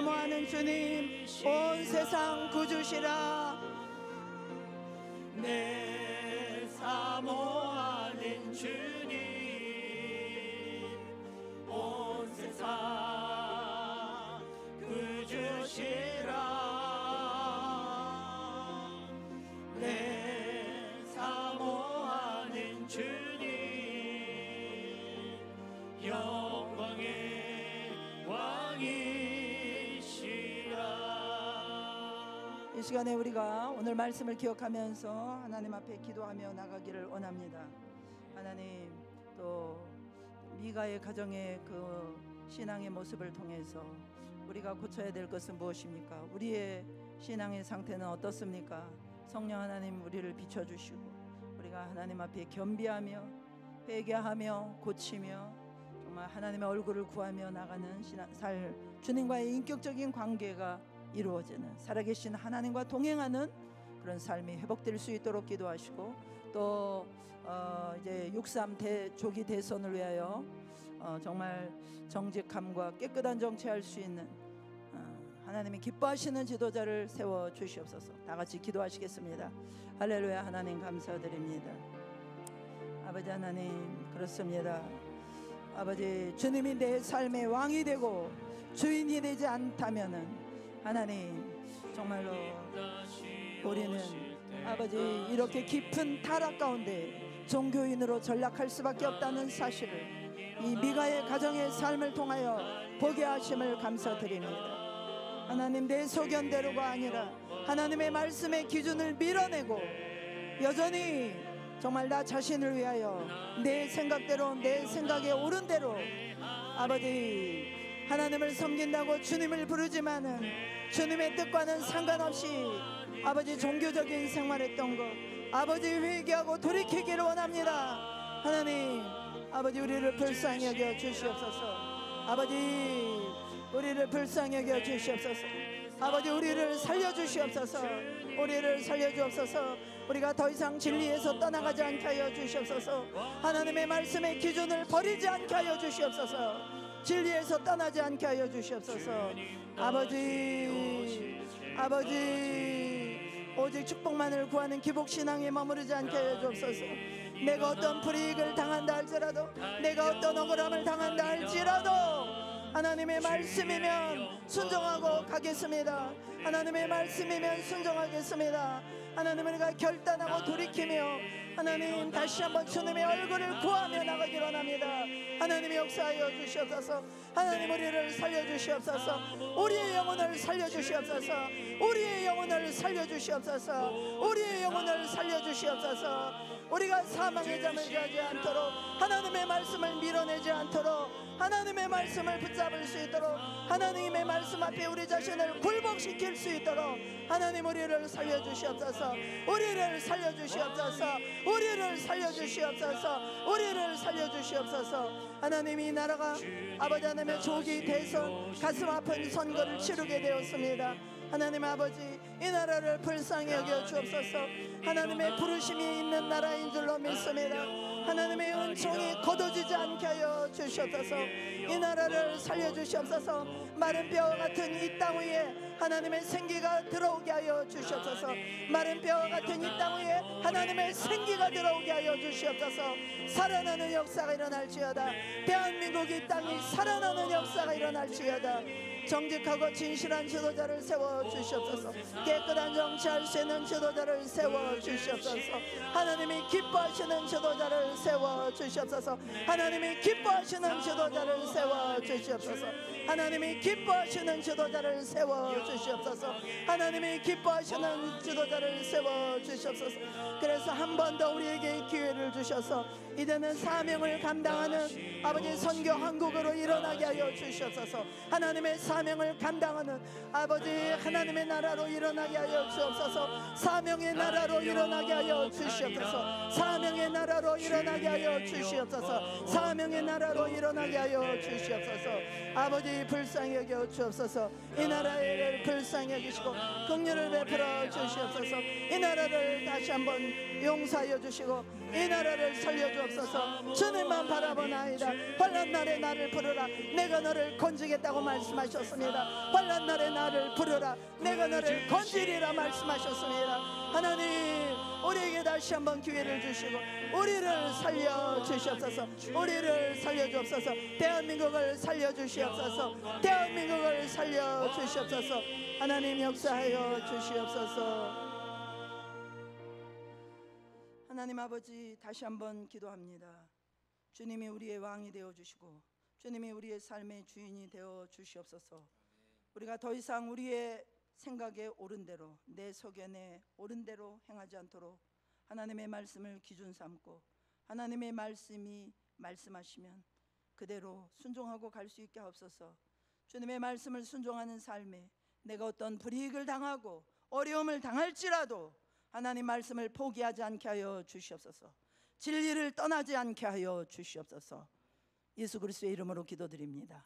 사모하는 주님, 온 세상 구주시라. 내 사모하는 주님, 온 세상 구주시라. 내 사모하는 주님, 영광의 왕이시라. 이 시간에 우리가 오늘 말씀을 기억하면서 하나님 앞에 기도하며 나가기를 원합니다. 하나님, 또 미가의 가정의 그 신앙의 모습을 통해서 우리가 고쳐야 될 것은 무엇입니까? 우리의 신앙의 상태는 어떻습니까? 성령 하나님, 우리를 비춰주시고 우리가 하나님 앞에 겸비하며 회개하며 고치며 정말 하나님의 얼굴을 구하며 나가는 주님과의 인격적인 관계가 이루어지는, 살아계신 하나님과 동행하는 그런 삶이 회복될 수 있도록 기도하시고, 또 이제 6.3 조기 대선을 위하여 정말 정직함과 깨끗한 정치할 수 있는 하나님이 기뻐하시는 지도자를 세워 주시옵소서. 다 같이 기도하시겠습니다. 할렐루야. 하나님 감사드립니다. 아버지 하나님, 그렇습니다. 아버지, 주님이 내 삶의 왕이 되고 주인이 되지 않다면은 하나님, 정말로 우리는 아버지 이렇게 깊은 타락 가운데 종교인으로 전락할 수밖에 없다는 사실을 이 미가의 가정의 삶을 통하여 보게 하심을 감사드립니다. 하나님, 내 소견대로가 아니라 하나님의 말씀의 기준을 밀어내고 여전히 정말 나 자신을 위하여 내 생각대로, 내 생각에 옳은 대로 아버지 하나님을 섬긴다고 주님을 부르지만은 주님의 뜻과는 상관없이 아버지 종교적인 생활했던 것, 아버지 회개하고 돌이키기를 원합니다. 하나님, 아버지 우리를 불쌍히 여겨 주시옵소서. 아버지 우리를 불쌍히 여겨 주시옵소서. 아버지 우리를 살려주시옵소서. 우리를 살려주옵소서. 우리가 더 이상 진리에서 떠나가지 않게 하여 주시옵소서. 하나님의 말씀의 기준을 버리지 않게 하여 주시옵소서. 진리에서 떠나지 않게 하여 주시옵소서. 아버지 오직 축복만을 구하는 기복신앙에 머무르지 않게 하여 주옵소서. 내가 어떤 불이익을 당한다 할지라도, 내가 어떤 억울함을 당한다 할지라도 하나님의 말씀이면 순종하고 가겠습니다. 하나님의 말씀이면 순종하겠습니다. 하나님, 우리가 결단하고 돌이키며 하나님 다시 한번 주님의 얼굴을 구하며 나가기를 원합니다. 하나님의 역사하여 주시옵소서. 하나님, 우리를 살려주시옵소서. 우리의 영혼을 살려주시옵소서. 우리의 영혼을 살려주시옵소서. 우리의 영혼을 살려주시옵소서. 우리가 사망의 잠을 자지 않도록, 하나님의 말씀을 밀어내지 않도록, 하나님의 말씀을 붙잡을 수 있도록, 하나님의 말씀 앞에 우리 자신을 굴복시킬 수 있도록 하나님, 우리를 살려주시옵소서. 우리를 살려주시옵소서. 우리를 살려주시옵소서. 우리를 살려주시옵소서. 하나님, 이 나라가 아버지 하나님의 조기 대선 가슴 아픈 선거를 치르게 되었습니다. 하나님 아버지, 이 나라를 불쌍히 여겨 주옵소서. 하나님의 부르심이 있는 나라인 줄로 믿습니다. 하나님의 은총이 거둬지지 않게 하여 주시옵소서. 이 나라를 살려주시옵소서. 마른 뼈와 같은 이 땅 위에 하나님의 생기가 들어오게 하여 주시옵소서. 마른 뼈와 같은 이 땅 위에 하나님의 생기가 들어오게 하여 주시옵소서. 살아나는 역사가 일어날지어다. 대한민국 이 땅이 살아나는 역사가 일어날지어다. 정직하고 진실한 지도자를 세워 주시옵소서. 깨끗한 정치할 수 있는 지도자를 세워 주시옵소서. 하나님이 기뻐하시는 지도자를 세워 주시옵소서. 하나님이 기뻐하시는 지도자를 세워 주시옵소서. 하나님이 기뻐하시는 지도자를 세워 주시옵소서. 하나님이 기뻐하시는 지도자를 세워 주시옵소서. 그래서 한 번 더 우리에게 기회를 주셔서 이제는 사명을 감당하는 아버지 선교 한국으로 일어나게 하여 주시옵소서. 하나님의 사명을 감당하는 아버지 하나님의 나라로 일어나게 하여 주옵소서. 사명의 나라로 일어나게 하여 주시옵소서. 사명의 나라로 일어나게 하여 주시옵소서. 사명의 나라로 일어나게 하여 주시옵소서. 아버지 불쌍히 여겨 주옵소서. 이 나라를 불쌍히 여기시고 긍휼을 베풀어 주시옵소서. 이 나라를 다시 한번 용서하여 주시고 이 나라를 살려주옵소서. 주님만 바라보나이다. 환난 날에 나를 부르라. 내가 너를 건지겠다고 말씀하셨소. 주셨습니다. 환난 날에 나를 부르라 내가 너를 건지리라 말씀하셨습니다. 하나님 우리에게 다시 한번 기회를 주시고 우리를 살려주시옵소서. 우리를 살려주옵소서. 대한민국을 살려주시옵소서. 대한민국을 살려주시옵소서. 하나님 역사하여 주시옵소서. 하나님 아버지 다시 한번 기도합니다. 주님이 우리의 왕이 되어주시고 주님이 우리의 삶의 주인이 되어주시옵소서. 우리가 더 이상 우리의 생각에 옳은 대로 내 소견에 옳은 대로 행하지 않도록 하나님의 말씀을 기준 삼고 하나님의 말씀이 말씀하시면 그대로 순종하고 갈 수 있게 하옵소서. 주님의 말씀을 순종하는 삶에 내가 어떤 불이익을 당하고 어려움을 당할지라도 하나님 말씀을 포기하지 않게 하여 주시옵소서. 진리를 떠나지 않게 하여 주시옵소서. 예수 그리스도의 이름으로 기도드립니다.